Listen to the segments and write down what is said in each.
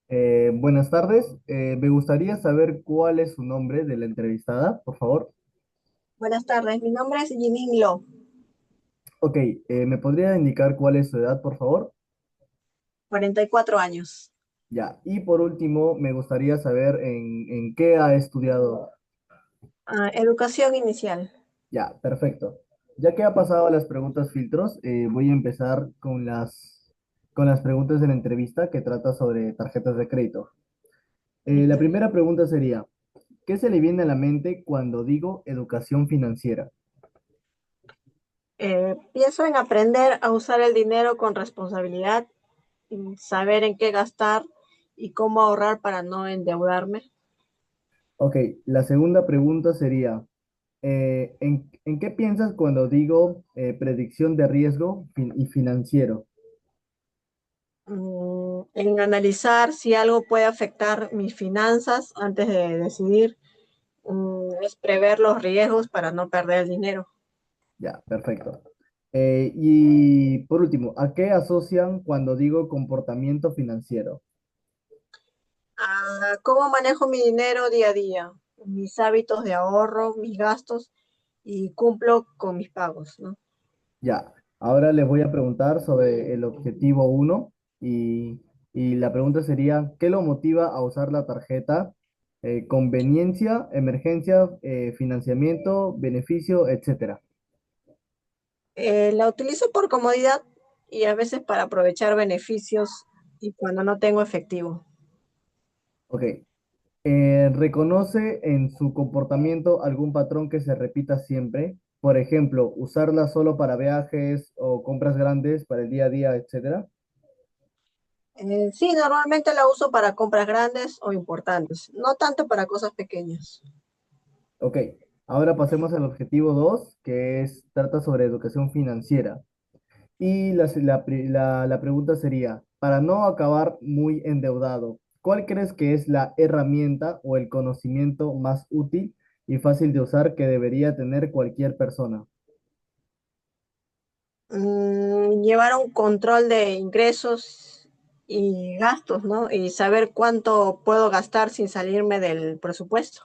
Buenas tardes. Me gustaría saber cuál es su nombre de la entrevistada, por favor. Buenas tardes, mi nombre es Jimin Lo, Ok, ¿me podría indicar cuál es su edad, por favor? 44 años. Ya. Y por último, me gustaría saber en qué ha estudiado. Educación inicial. Ya, perfecto. Ya que ha pasado a las preguntas filtros, voy a empezar con las preguntas de la entrevista que trata sobre tarjetas de crédito. La Listo. primera pregunta sería, ¿qué se le viene a la mente cuando digo educación financiera? Pienso en aprender a usar el dinero con responsabilidad, y saber en qué gastar y cómo ahorrar para no endeudarme. Ok, la segunda pregunta sería, en qué piensas cuando digo predicción de riesgo y financiero? En analizar si algo puede afectar mis finanzas antes de decidir. Es prever los riesgos para no perder el dinero. Ya, perfecto. Y por último, ¿a qué asocian cuando digo comportamiento financiero? ¿Cómo manejo mi dinero día a día? Mis hábitos de ahorro, mis gastos y cumplo con mis pagos, ¿no? Ya, ahora les voy a preguntar sobre el objetivo uno y la pregunta sería, ¿qué lo motiva a usar la tarjeta? Conveniencia, emergencia, financiamiento, beneficio, etcétera. La utilizo por comodidad y a veces para aprovechar beneficios y cuando no tengo efectivo. Ok. ¿Reconoce en su comportamiento algún patrón que se repita siempre? Por ejemplo, usarla solo para viajes o compras grandes para el día a día, etcétera. Sí, normalmente la uso para compras grandes o importantes, no tanto para cosas pequeñas. Ok. Ahora pasemos al objetivo 2, que es, trata sobre educación financiera. Y la pregunta sería, para no acabar muy endeudado, ¿cuál crees que es la herramienta o el conocimiento más útil y fácil de usar que debería tener cualquier persona? Llevar un control de ingresos y gastos, ¿no? Y saber cuánto puedo gastar sin salirme del presupuesto.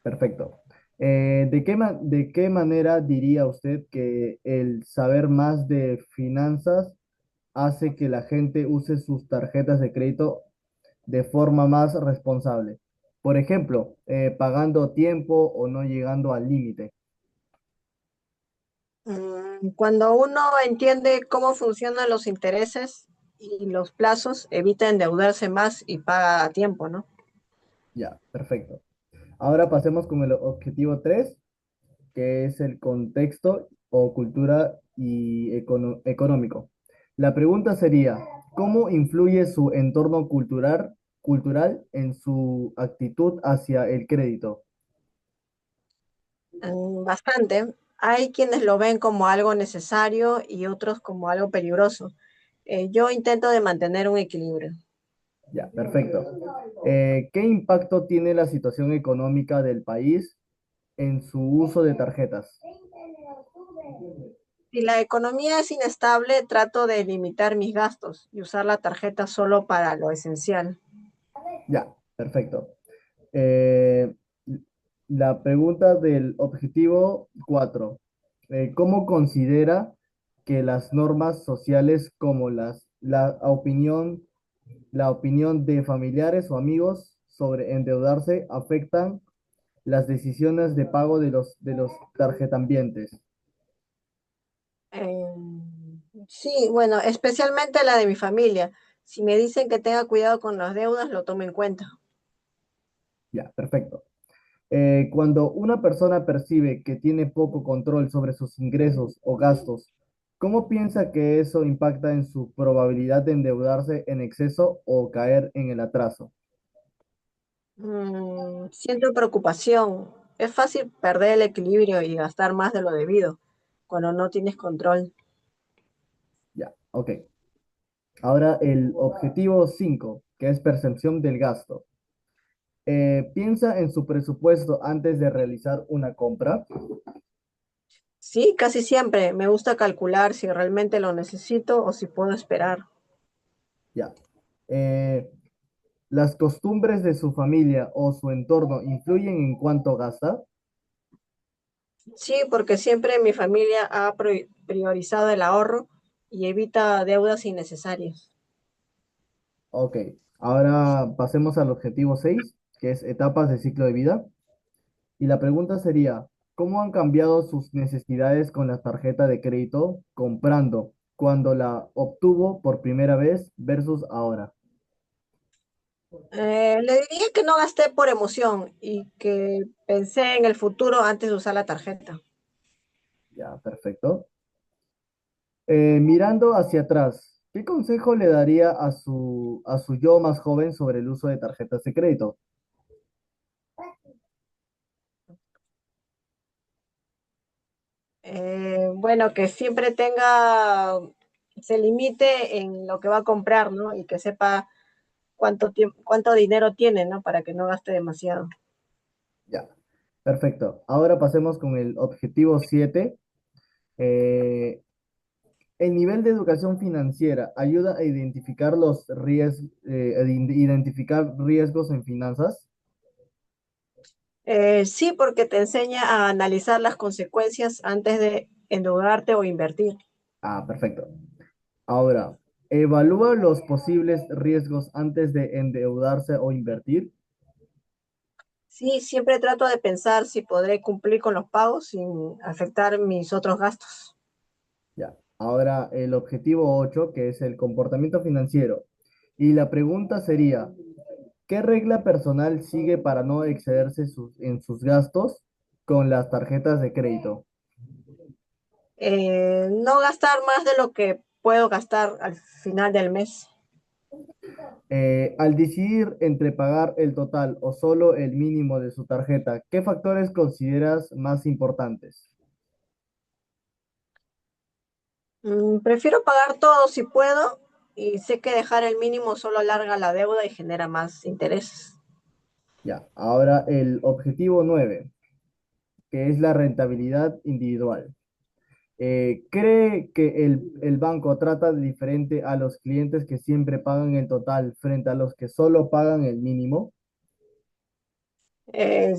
Perfecto. ¿De qué manera diría usted que el saber más de finanzas hace que la gente use sus tarjetas de crédito de forma más responsable? Por ejemplo, pagando a tiempo o no llegando al límite. Cuando uno entiende cómo funcionan los intereses y los plazos, evita endeudarse más y paga a tiempo, ¿no? Ya, perfecto. Ahora pasemos con el objetivo 3, que es el contexto o cultura y económico. La pregunta sería, ¿cómo influye su entorno cultural en su actitud hacia el crédito? Bastante. Hay quienes lo ven como algo necesario y otros como algo peligroso. Yo intento de mantener un equilibrio. Ya, perfecto. ¿Qué impacto tiene la situación económica del país en su uso de tarjetas? Si la economía es inestable, trato de limitar mis gastos y usar la tarjeta solo para lo esencial. Ya, perfecto. Eh, la pregunta del objetivo 4. ¿Cómo considera que las normas sociales como la opinión de familiares o amigos sobre endeudarse afectan las decisiones de pago de los tarjetambientes? Sí, bueno, especialmente la de mi familia. Si me dicen que tenga cuidado con las deudas, lo tomo en cuenta. Ya, perfecto. Cuando una persona percibe que tiene poco control sobre sus ingresos o gastos, ¿cómo piensa que eso impacta en su probabilidad de endeudarse en exceso o caer en el atraso? Siento preocupación. Es fácil perder el equilibrio y gastar más de lo debido cuando no tienes control. Ya, ok. Ahora el objetivo 5, que es percepción del gasto. Piensa en su presupuesto antes de realizar una compra. Sí, casi siempre. Me gusta calcular si realmente lo necesito o si puedo esperar. Ya. Eh, ¿Las costumbres de su familia o su entorno influyen en cuánto gasta? Sí, porque siempre mi familia ha priorizado el ahorro y evita deudas innecesarias. Ok, ahora pasemos al objetivo 6, que es etapas de ciclo de vida. Y la pregunta sería, ¿cómo han cambiado sus necesidades con la tarjeta de crédito comprando cuando la obtuvo por primera vez versus ahora? Le diría que no gasté por emoción y que pensé en el futuro antes de usar la tarjeta. Ya, perfecto. Mirando hacia atrás, ¿qué consejo le daría a su yo más joven sobre el uso de tarjetas de crédito? Bueno, que siempre tenga, se limite en lo que va a comprar, ¿no? Y que sepa cuánto tiempo, cuánto dinero tiene, ¿no? Para que no gaste demasiado. Ya, perfecto. Ahora pasemos con el objetivo 7. Eh, el nivel de educación financiera ayuda a identificar identificar riesgos en finanzas. Sí, porque te enseña a analizar las consecuencias antes de endeudarte o invertir. Ah, perfecto. Ahora, evalúa los posibles riesgos antes de endeudarse o invertir. Sí, siempre trato de pensar si podré cumplir con los pagos sin afectar mis otros gastos. Ya. Ahora, el objetivo 8, que es el comportamiento financiero. Y la pregunta sería, ¿qué regla personal sigue para no excederse en sus gastos con las tarjetas de crédito? No gastar más de lo que puedo gastar al final del mes. Al decidir entre pagar el total o solo el mínimo de su tarjeta, ¿qué factores consideras más importantes? Prefiero pagar todo si puedo y sé que dejar el mínimo solo alarga la deuda y genera más intereses. Ya, ahora el objetivo 9, que es la rentabilidad individual. ¿Cree que el banco trata de diferente a los clientes que siempre pagan el total frente a los que solo pagan el mínimo?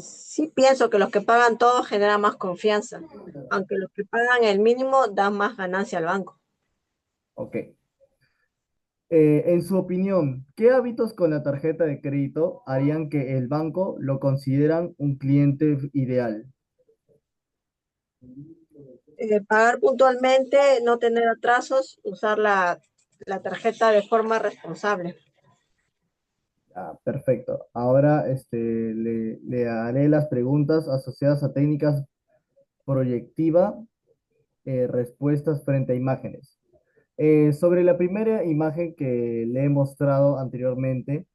Sí pienso que los que pagan todo generan más confianza, aunque los que pagan el mínimo dan más ganancia al banco. Ok. En su opinión, ¿qué hábitos con la tarjeta de crédito harían que el banco lo consideran un cliente ideal? Pagar puntualmente, no tener atrasos, usar la tarjeta de forma responsable. Ah, perfecto. Ahora le haré las preguntas asociadas a técnicas proyectiva, respuestas frente a imágenes. Sobre la primera imagen que le he mostrado anteriormente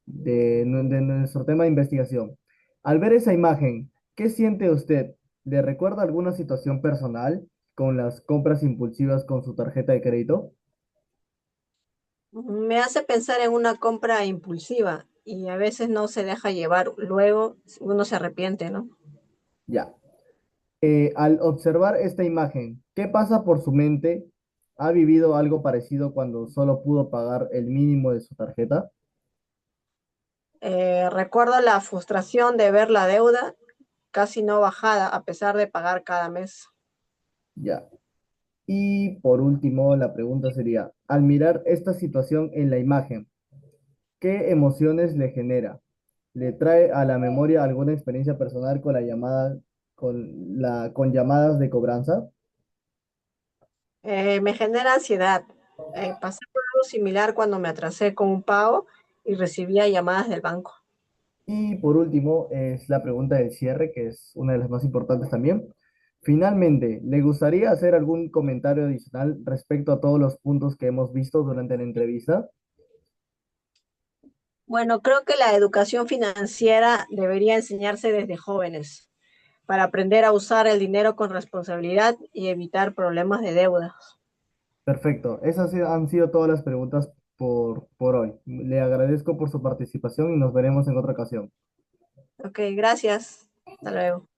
de nuestro tema de investigación, al ver esa imagen, ¿qué siente usted? ¿Le recuerda alguna situación personal con las compras impulsivas con su tarjeta de crédito? Me hace pensar en una compra impulsiva y a veces no se deja llevar. Luego uno se arrepiente, ¿no? Ya. Al observar esta imagen, ¿qué pasa por su mente? ¿Ha vivido algo parecido cuando solo pudo pagar el mínimo de su tarjeta? Recuerdo la frustración de ver la deuda casi no bajada a pesar de pagar cada mes. Ya. Y por último, la pregunta sería, al mirar esta situación en la imagen, ¿qué emociones le genera? ¿Le trae a la memoria alguna experiencia personal con con llamadas de cobranza? Me genera ansiedad. Pasé por algo similar cuando me atrasé con un pago y recibía llamadas del banco. Y por último, es la pregunta del cierre, que es una de las más importantes también. Finalmente, ¿le gustaría hacer algún comentario adicional respecto a todos los puntos que hemos visto durante la entrevista? Bueno, creo que la educación financiera debería enseñarse desde jóvenes para aprender a usar el dinero con responsabilidad y evitar problemas de deuda. Perfecto. Han sido todas las preguntas por hoy. Le agradezco por su participación y nos veremos en otra ocasión. Ok, gracias. Hasta luego.